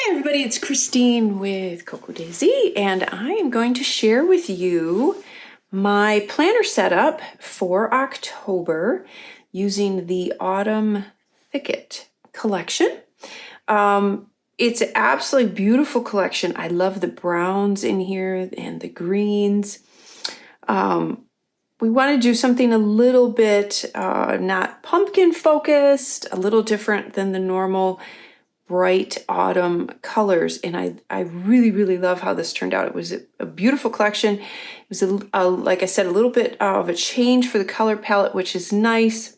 Hi everybody, it's Christine with Coco Daisy, and I am going to share with you my planner setup for October using the Autumn Thicket collection. It's an absolutely beautiful collection. I love the browns in here and the greens. We want to do something a little bit not pumpkin focused, a little different than the normal bright autumn colors, and I really love how this turned out. It was a beautiful collection. It was like I said, a little bit of a change for the color palette, which is nice.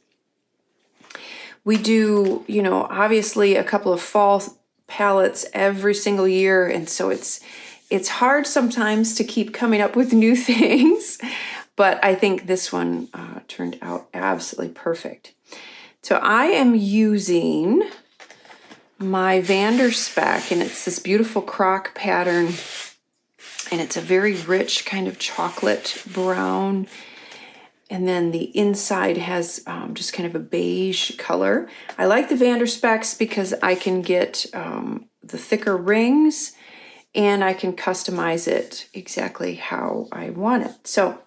We do, obviously a couple of fall palettes every single year, and so it's hard sometimes to keep coming up with new things, but I think this one turned out absolutely perfect. So I am using my Vanderspec, and it's this beautiful croc pattern, and it's a very rich kind of chocolate brown, and then the inside has just kind of a beige color. I like the Vanderspecs because I can get the thicker rings, and I can customize it exactly how I want it. So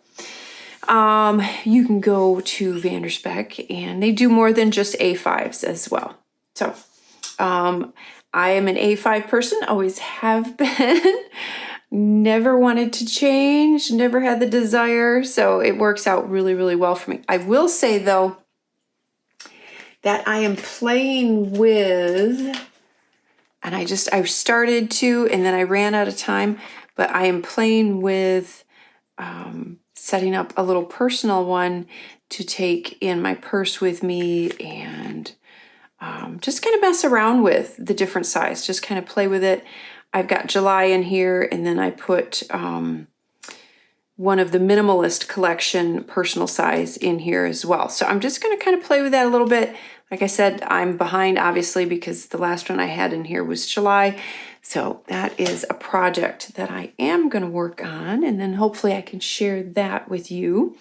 you can go to Vanderspec, and they do more than just A5s as well. So I am an A5 person, always have been, never wanted to change, never had the desire, so it works out really well for me. I will say though that I am playing with, and I started to, and then I ran out of time, but I am playing with setting up a little personal one to take in my purse with me, and just kind of mess around with the different size, just kind of play with it. I've got July in here, and then I put one of the minimalist collection personal size in here as well. So I'm just going to kind of play with that a little bit. Like I said, I'm behind obviously because the last one I had in here was July. So that is a project that I am going to work on, and then hopefully I can share that with you.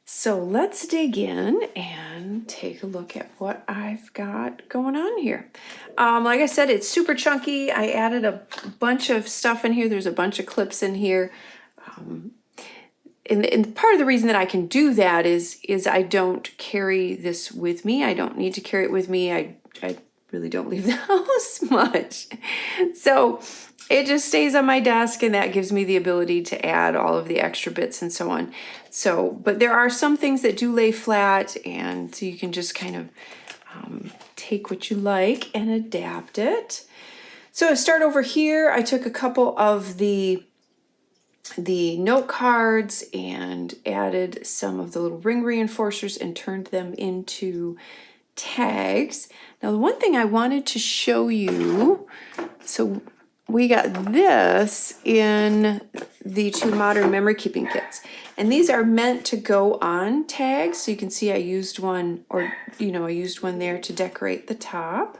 So let's dig in and take a look at what I've got going on here. Like I said, it's super chunky. I added a bunch of stuff in here. There's a bunch of clips in here. And part of the reason that I can do that is I don't carry this with me. I don't need to carry it with me. I really don't leave the house much. So it just stays on my desk, and that gives me the ability to add all of the extra bits and so on. So, but there are some things that do lay flat, and so you can just kind of take what you like and adapt it. So I start over here. I took a couple of the note cards and added some of the little ring reinforcers and turned them into tags. Now, the one thing I wanted to show you, so we got this in the 2 modern memory keeping kits, and these are meant to go on tags. So you can see I used one, or I used one there to decorate the top.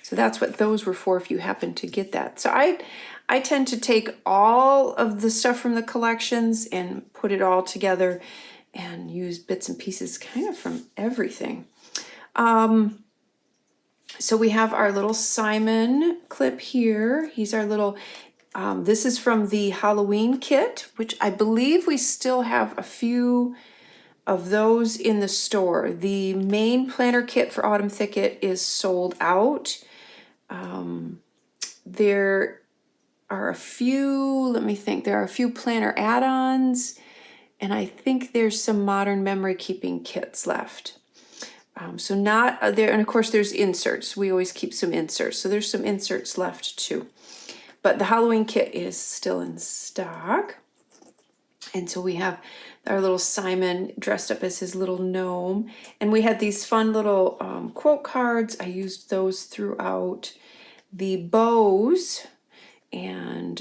So that's what those were for if you happen to get that. So I tend to take all of the stuff from the collections and put it all together and use bits and pieces kind of from everything. So we have our little Simon clip here. He's our little, this is from the Halloween kit, which I believe we still have a few of those in the store. The main planner kit for Autumn Thicket is sold out. There are a few, let me think, there are a few planner add-ons, and I think there's some modern memory keeping kits left. So not there, and of course there's inserts. We always keep some inserts, so there's some inserts left too. But the Halloween kit is still in stock. And so we have our little Simon dressed up as his little gnome. And we had these fun little quote cards. I used those throughout. The bows and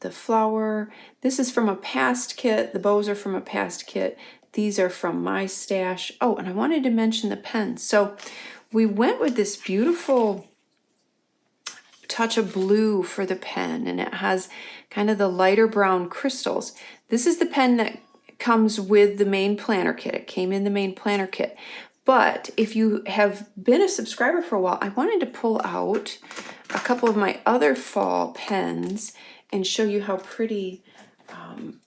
the flower. This is from a past kit. The bows are from a past kit. These are from my stash. Oh, and I wanted to mention the pens. So we went with this beautiful touch of blue for the pen, and it has kind of the lighter brown crystals. This is the pen that comes with the main planner kit. It came in the main planner kit. But if you have been a subscriber for a while, I wanted to pull out a couple of my other fall pens and show you how pretty,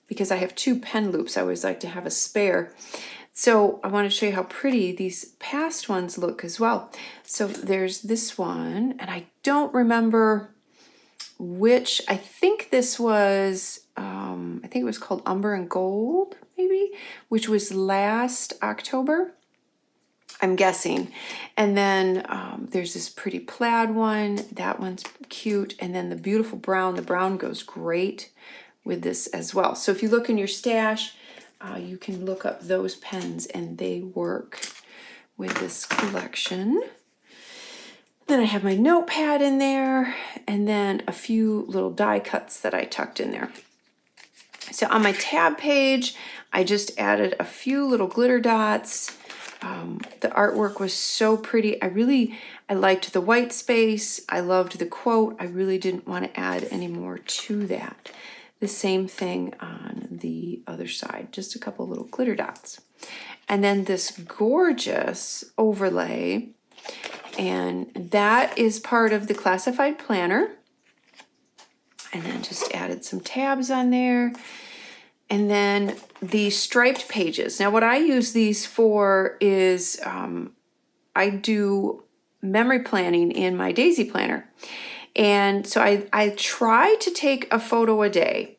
because I have 2 pen loops. I always like to have a spare. So I want to show you how pretty these past ones look as well. So there's this one, and I don't remember which. I think this was, I think it was called Umber and Gold, maybe, which was last October, I'm guessing. And then there's this pretty plaid one. That one's cute. And then the beautiful brown. The brown goes great with this as well. So if you look in your stash, you can look up those pens and they work with this collection. Then I have my notepad in there and then a few little die cuts that I tucked in there. So on my tab page, I just added a few little glitter dots. The artwork was so pretty. I liked the white space. I loved the quote. I really didn't want to add any more to that. The same thing on the other side, just a couple little glitter dots. And then this gorgeous overlay, and that is part of the classified planner. And then just added some tabs on there. And then the striped pages. Now what I use these for is I do memory planning in my Daisy planner. And so I try to take a photo a day.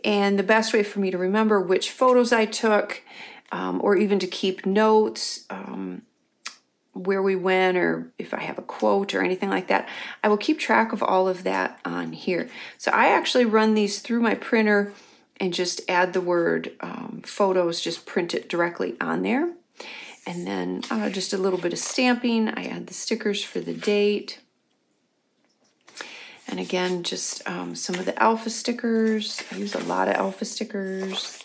And the best way for me to remember which photos I took, or even to keep notes, where we went, or if I have a quote or anything like that, I will keep track of all of that on here. So I actually run these through my printer and just add the word photos, just print it directly on there. And then just a little bit of stamping. I add the stickers for the date. And again, just some of the alpha stickers. I use a lot of alpha stickers.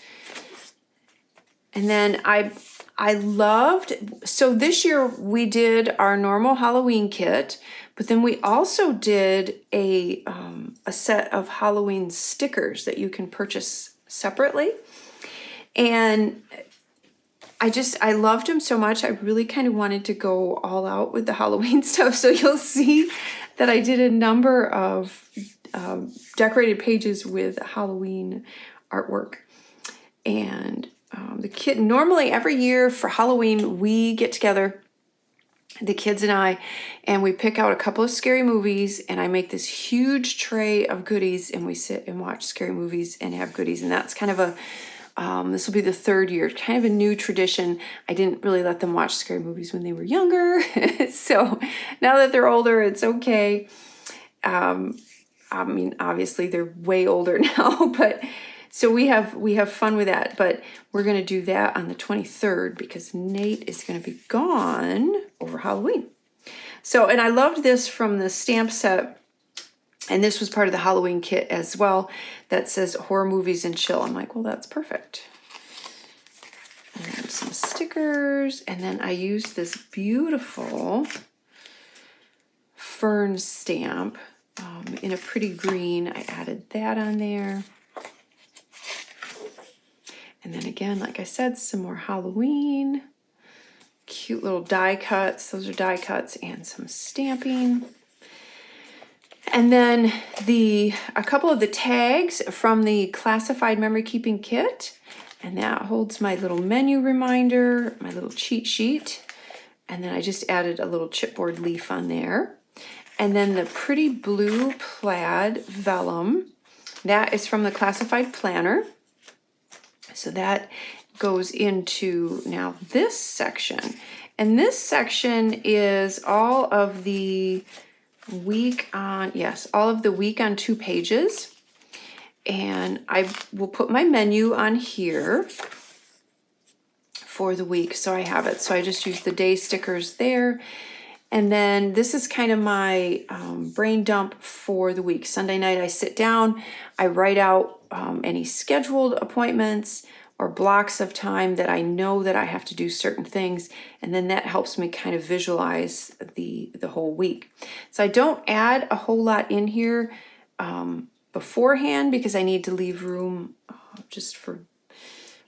And then I loved, so this year we did our normal Halloween kit, but then we also did a set of Halloween stickers that you can purchase separately. And I loved them so much. I really kind of wanted to go all out with the Halloween stuff. So you'll see that I did a number of decorated pages with Halloween artwork. And the kid, normally every year for Halloween, we get together, the kids and I, and we pick out a couple of scary movies, and I make this huge tray of goodies, and we sit and watch scary movies and have goodies. And that's kind of a, this will be the 3rd year, kind of a new tradition. I didn't really let them watch scary movies when they were younger. So now that they're older, it's okay. I mean, obviously they're way older now, but so we have fun with that. But we're going to do that on the 23rd because Nate is going to be gone over Halloween. So, and I loved this from the stamp set. And this was part of the Halloween kit as well that says horror movies and chill. I'm like, well, that's perfect. And then some stickers. And then I used this beautiful fern stamp in a pretty green. I added that on there. And then again, like I said, some more Halloween. Cute little die cuts. Those are die cuts and some stamping. And then a couple of the tags from the classified memory keeping kit. And that holds my little menu reminder, my little cheat sheet. And then I just added a little chipboard leaf on there. And then the pretty blue plaid vellum. That is from the classified planner. So that goes into now this section. And this section is all of the week on 2 pages. And I will put my menu on here for the week. So I have it. So I just use the day stickers there. And then this is kind of my brain dump for the week. Sunday night, I sit down, I write out any scheduled appointments or blocks of time that I know that I have to do certain things. And then that helps me kind of visualize the whole week. So I don't add a whole lot in here beforehand because I need to leave room just for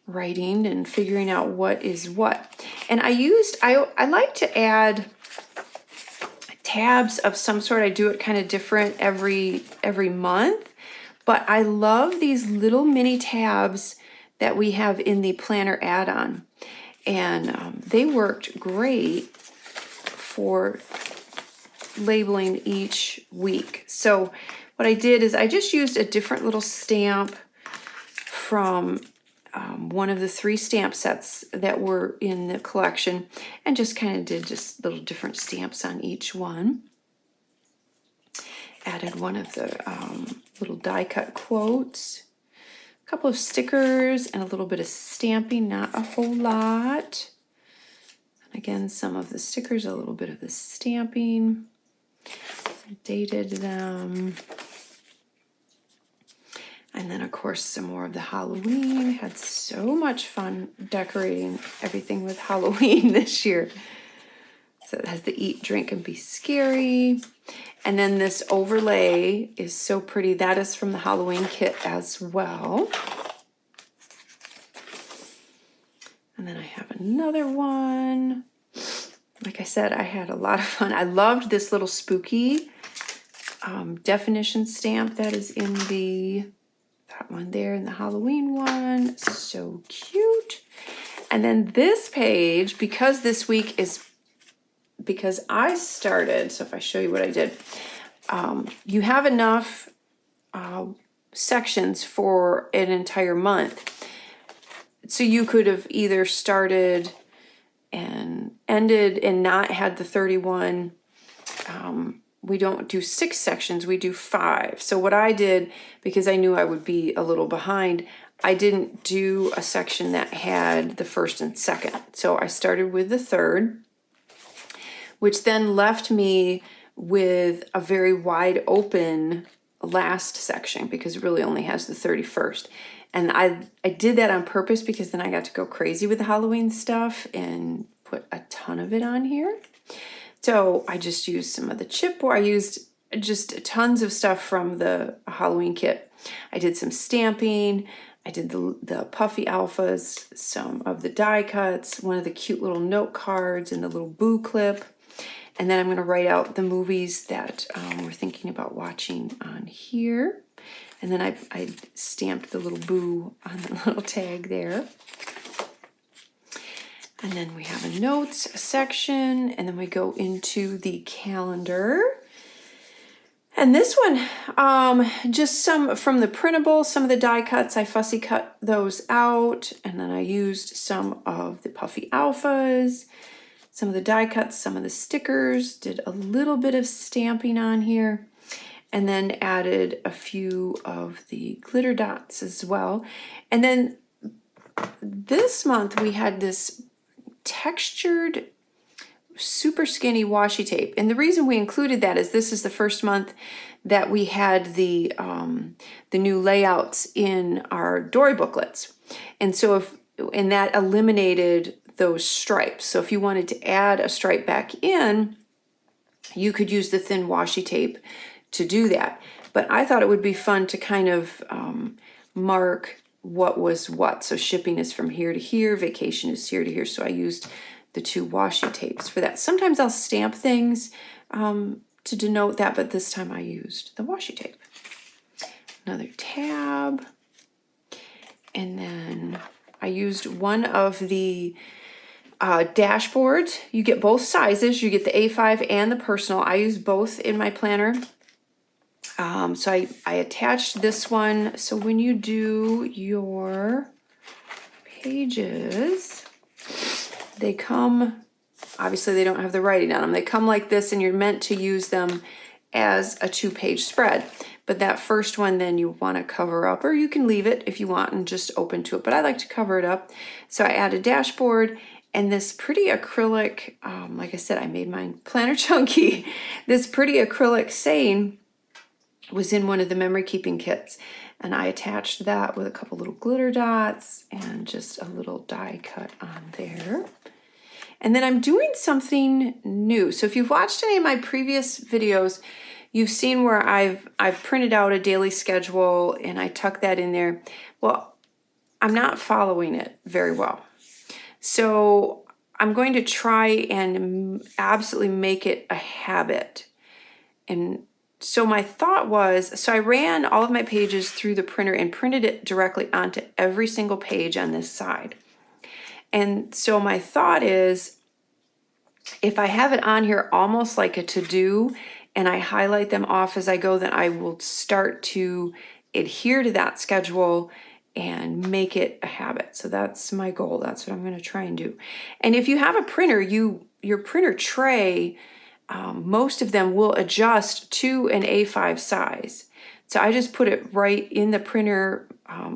writing and figuring out what is what. And I like to add tabs of some sort. I do it kind of different every month, but I love these little mini tabs that we have in the planner add-on. And they worked great for labeling each week. So what I did is I just used a different little stamp from one of the 3 stamp sets that were in the collection, and just kind of did just little different stamps on each one. Added one of the little die cut quotes, a couple of stickers, and a little bit of stamping, not a whole lot. And again, some of the stickers, a little bit of the stamping. Dated them. And then, of course, some more of the Halloween. Had so much fun decorating everything with Halloween this year. So it has the eat, drink, and be scary. And then this overlay is so pretty. That is from the Halloween kit as well. And then I have another one. Like I said, I had a lot of fun. I loved this little spooky definition stamp that is in that one there in the Halloween one. So cute. And then this page, because this week is, because I started, so if I show you what I did, you have enough sections for an entire month. So you could have either started and ended and not had the 31. We don't do 6 sections, we do 5. So what I did, because I knew I would be a little behind, I didn't do a section that had the 1st and 2nd. So I started with the 3rd, which then left me with a very wide open last section, because it really only has the 31st. And I did that on purpose, because then I got to go crazy with the Halloween stuff and put a ton of it on here. So I just used some of the chipboard. I used just tons of stuff from the Halloween kit. I did some stamping. I did the puffy alphas, some of the die cuts, one of the cute little note cards, and the little boo clip. And then I'm going to write out the movies that we're thinking about watching on here. And then I stamped the little boo on the little tag there. And then we have a notes section, and then we go into the calendar. And this one, just some from the printable, some of the die cuts, I fussy cut those out. And then I used some of the puffy alphas, some of the die cuts, some of the stickers, did a little bit of stamping on here, and then added a few of the glitter dots as well. And then this month we had this textured super skinny washi tape, and the reason we included that is this is the first month that we had the new layouts in our Dory booklets, and so and that eliminated those stripes. So if you wanted to add a stripe back in, you could use the thin washi tape to do that. But I thought it would be fun to kind of mark what was what. So shipping is from here to here, vacation is here to here. So I used the 2 washi tapes for that. Sometimes I'll stamp things to denote that, but this time I used the washi tape. Another tab. And then I used one of the dashboards. You get both sizes. You get the A5 and the personal. I use both in my planner. So I attached this one. So when you do your pages, they come, obviously they don't have the writing on them. They come like this, and you're meant to use them as a 2-page spread. But that first one then you want to cover up, or you can leave it if you want and just open to it. But I like to cover it up. So I add a dashboard and this pretty acrylic, like I said, I made mine planner chunky. This pretty acrylic saying was in one of the memory keeping kits. And I attached that with a couple little glitter dots and just a little die cut on there. And then I'm doing something new. So if you've watched any of my previous videos, you've seen where I've printed out a daily schedule and I tuck that in there. Well, I'm not following it very well. So I'm going to try and absolutely make it a habit. And so my thought was, so I ran all of my pages through the printer and printed it directly onto every single page on this side. And so my thought is, if I have it on here almost like a to-do and I highlight them off as I go, then I will start to adhere to that schedule and make it a habit. So that's my goal. That's what I'm going to try and do. And if you have a printer, your printer tray, most of them will adjust to an A5 size. So I just put it right in the printer,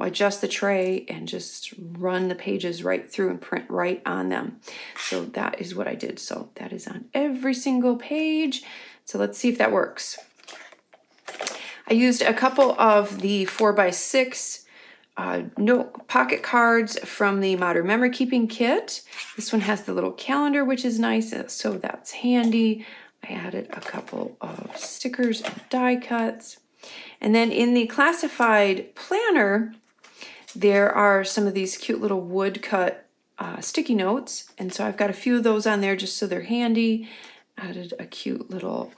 adjust the tray, and just run the pages right through and print right on them. So that is what I did. So that is on every single page. So let's see if that works. I used a couple of the 4x6 note pocket cards from the Modern Memory Keeping Kit. This one has the little calendar, which is nice, so that's handy. I added a couple of stickers and die cuts. And then in the classified planner, there are some of these cute little wood cut sticky notes. And so I've got a few of those on there just so they're handy. Added a cute little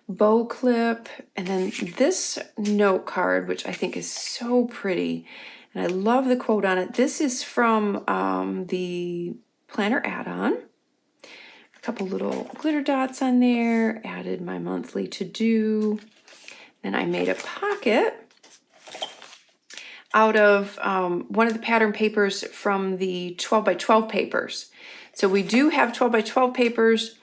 bow clip, and then this note card, which I think is so pretty, and I love the quote on it. This is from the planner add-on. A couple little glitter dots on there, added my monthly to-do. Then I made a pocket out of one of the pattern papers from the 12x12 papers. So we do have 12x12 papers.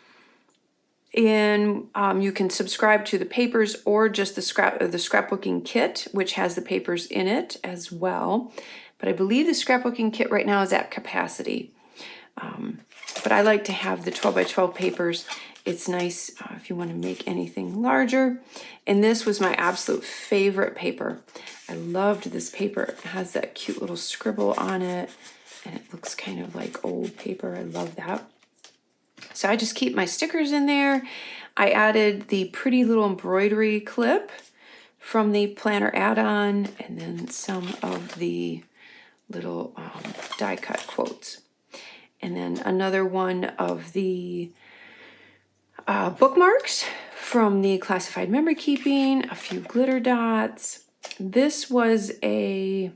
And you can subscribe to the papers or just the scrapbooking kit, which has the papers in it as well. But I believe the scrapbooking kit right now is at capacity. But I like to have the 12x12 papers. It's nice if you want to make anything larger. And this was my absolute favorite paper. I loved this paper. It has that cute little scribble on it, and it looks kind of like old paper. I love that. So I just keep my stickers in there. I added the pretty little embroidery clip from the planner add-on, and then some of the little die cut quotes. And then another one of the bookmarks from the classified memory keeping, a few glitter dots. This was I'm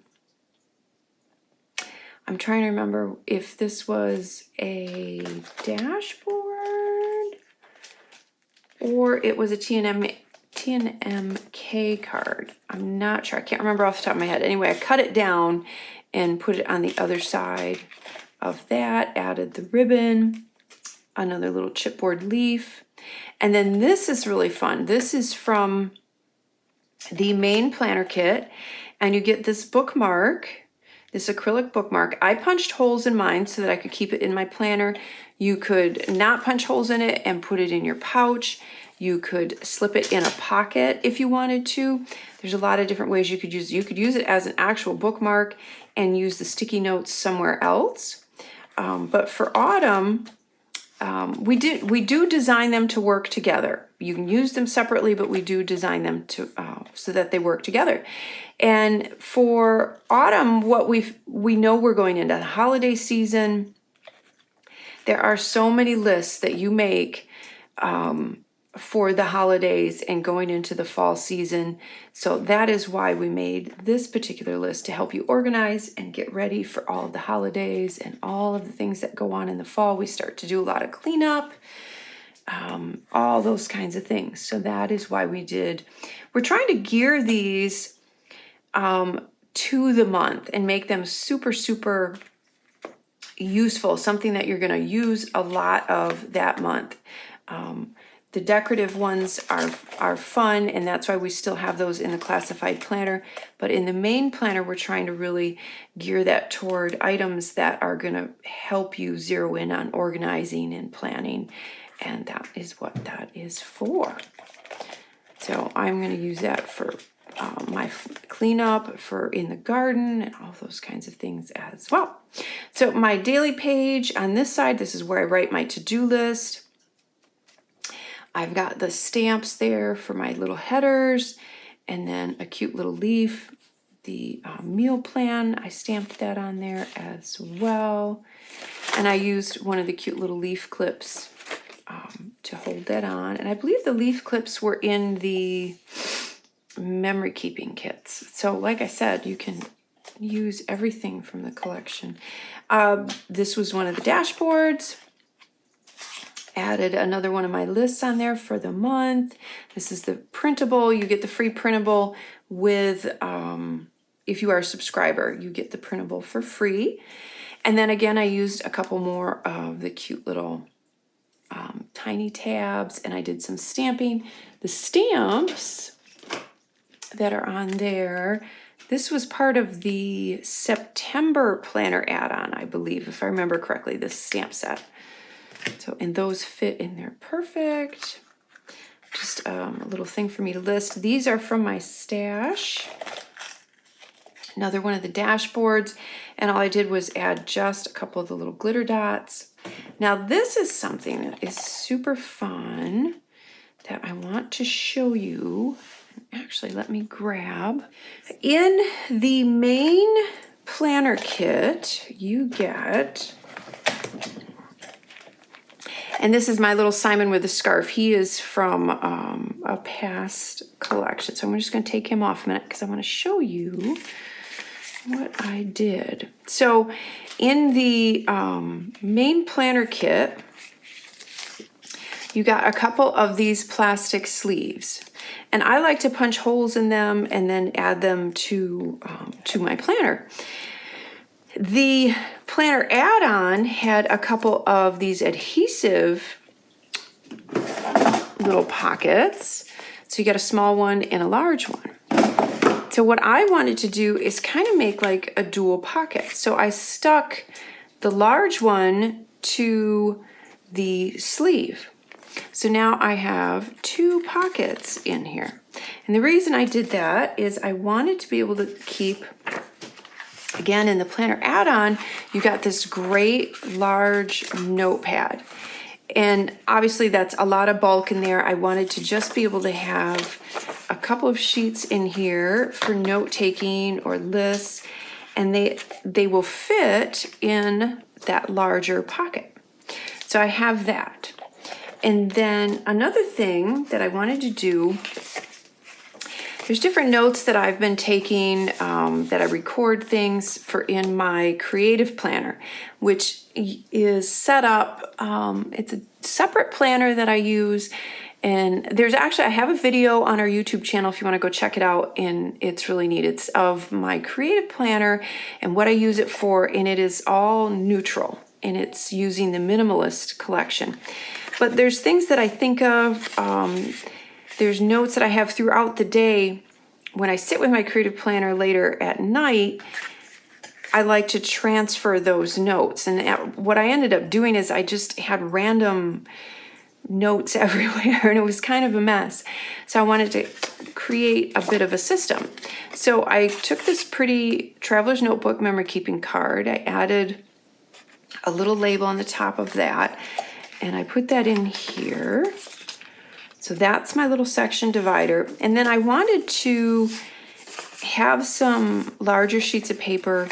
trying to remember if this was a dashboard or it was a TNMK card. I'm not sure. I can't remember off the top of my head. Anyway, I cut it down and put it on the other side of that, added the ribbon, another little chipboard leaf. And then this is really fun. This is from the main planner kit, and you get this bookmark, this acrylic bookmark. I punched holes in mine so that I could keep it in my planner. You could not punch holes in it and put it in your pouch. You could slip it in a pocket if you wanted to. There's a lot of different ways you could use it. You could use it as an actual bookmark and use the sticky notes somewhere else. But for autumn, we do design them to work together. You can use them separately, but we do design them to so that they work together. And for autumn, what we know we're going into the holiday season. There are so many lists that you make for the holidays and going into the fall season. So that is why we made this particular list, to help you organize and get ready for all of the holidays and all of the things that go on in the fall. We start to do a lot of cleanup, all those kinds of things. So that is why we're trying to gear these to the month and make them super, super useful, something that you're going to use a lot of that month. The decorative ones are fun, and that's why we still have those in the classified planner. But in the main planner, we're trying to really gear that toward items that are going to help you zero in on organizing and planning. And that is what that is for. So I'm going to use that for my cleanup, for in the garden, and all those kinds of things as well. So my daily page on this side, this is where I write my to-do list. I've got the stamps there for my little headers, and then a cute little leaf the meal plan. I stamped that on there as well. And I used one of the cute little leaf clips to hold that on. And I believe the leaf clips were in the memory keeping kits. So like I said, you can use everything from the collection. This was one of the dashboards. Added another one of my lists on there for the month. This is the printable. You get the free printable with, if you are a subscriber, you get the printable for free. And then again, I used a couple more of the cute little tiny tabs, and I did some stamping. The stamps that are on there, this was part of the September planner add-on, I believe, if I remember correctly, this stamp set. So, and those fit in there perfect. Just a little thing for me to list. These are from my stash. Another one of the dashboards. And all I did was add just a couple of the little glitter dots. Now, this is something that is super fun that I want to show you. Actually, let me grab. In the main planner kit, you get... And this is my little Simon with a scarf. He is from a past collection. So I'm just going to take him off a minute because I want to show you what I did. So in the main planner kit, you got a couple of these plastic sleeves. And I like to punch holes in them and then add them to my planner. The planner add-on had a couple of these adhesive little pockets. So you got a small one and a large one. So what I wanted to do is kind of make like a dual pocket. So I stuck the large one to the sleeve. So now I have two pockets in here. And the reason I did that is I wanted to be able to keep... Again, in the planner add-on, you got this great large notepad. And obviously that's a lot of bulk in there. I wanted to just be able to have a couple of sheets in here for note-taking or lists, and they will fit in that larger pocket. So I have that. And then another thing that I wanted to do, there's different notes that I've been taking that I record things for in my creative planner, which is set up. It's a separate planner that I use. And there's actually, I have a video on our YouTube channel if you want to go check it out, and it's really neat. It's of my creative planner and what I use it for, and it is all neutral, and it's using the minimalist collection. But there's things that I think of. There's notes that I have throughout the day. When I sit with my creative planner later at night, I like to transfer those notes. And what I ended up doing is I just had random notes everywhere, and it was kind of a mess. So I wanted to create a bit of a system. So I took this pretty Traveler's Notebook memory keeping card. I added a little label on the top of that, and I put that in here. So that's my little section divider. And then I wanted to have some larger sheets of paper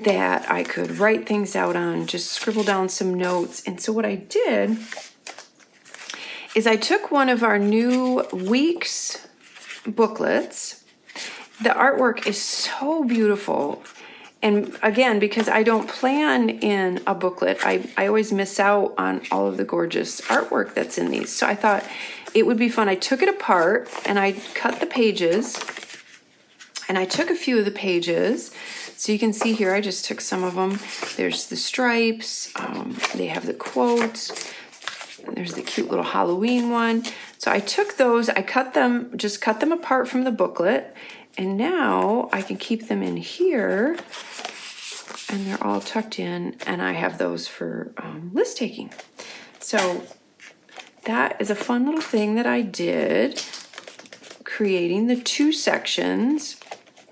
that I could write things out on, just scribble down some notes. And so what I did is I took one of our new week's booklets. The artwork is so beautiful. And again, because I don't plan in a booklet, I always miss out on all of the gorgeous artwork that's in these. So I thought it would be fun. I took it apart and I cut the pages, and I took a few of the pages. So you can see here, I just took some of them. There's the stripes, they have the quotes, there's the cute little Halloween one. So I took those, I cut them apart from the booklet, and now I can keep them in here, and they're all tucked in, and I have those for list taking. So that is a fun little thing that I did, creating the two sections,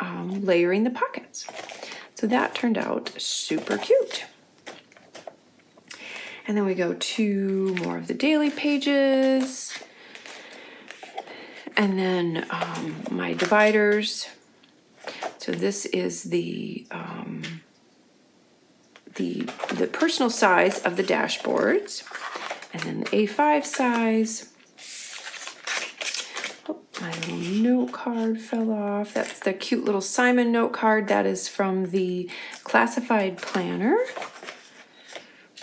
layering the pockets. So that turned out super cute. And then we go to more of the daily pages. And then my dividers. So this is the personal size of the dashboards, and then the A5 size. Oh, my little note card fell off. That's the cute little Simon note card. That is from the classified planner.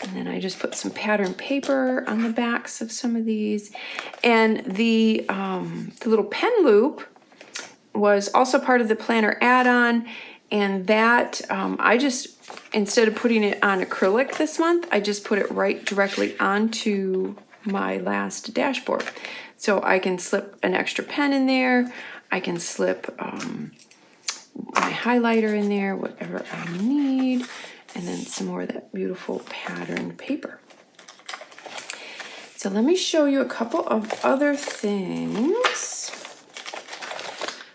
And then I just put some pattern paper on the backs of some of these. And the little pen loop was also part of the planner add-on. And that, I just, instead of putting it on acrylic this month, I just put it right directly onto my last dashboard. So I can slip an extra pen in there. I can slip my highlighter in there, whatever I need. And then some more of that beautiful patterned paper. So let me show you a couple of other things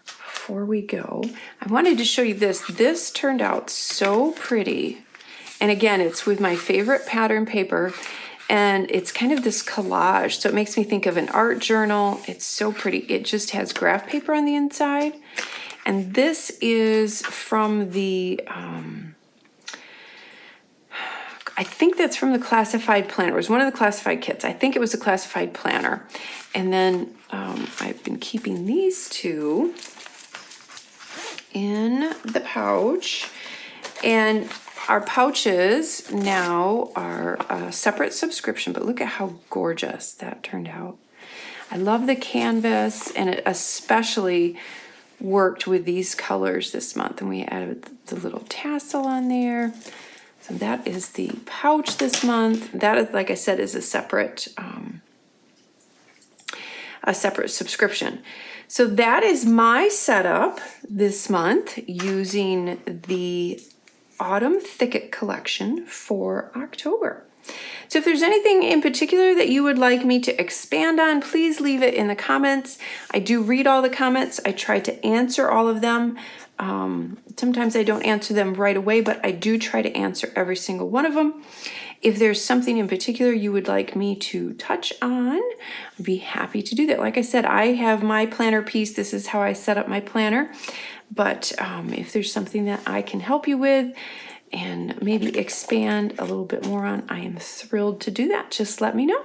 before we go. I wanted to show you this. This turned out so pretty. And again, it's with my favorite pattern paper. And it's kind of this collage. So it makes me think of an art journal. It's so pretty. It just has graph paper on the inside. And this is from the... I think that's from the classified planner. It was one of the classified kits. I think it was a classified planner. And then I've been keeping these two in the pouch. And our pouches now are a separate subscription, but look at how gorgeous that turned out. I love the canvas, and it especially worked with these colors this month. And we added the little tassel on there. So that is the pouch this month. That is, like I said, is a separate subscription. So that is my setup this month using the Autumn Thicket collection for October. So if there's anything in particular that you would like me to expand on, please leave it in the comments. I do read all the comments. I try to answer all of them. Sometimes I don't answer them right away, but I do try to answer every single one of them. If there's something in particular you would like me to touch on, I'd be happy to do that. Like I said, I have my planner piece. This is how I set up my planner. But if there's something that I can help you with and maybe expand a little bit more on, I am thrilled to do that. Just let me know.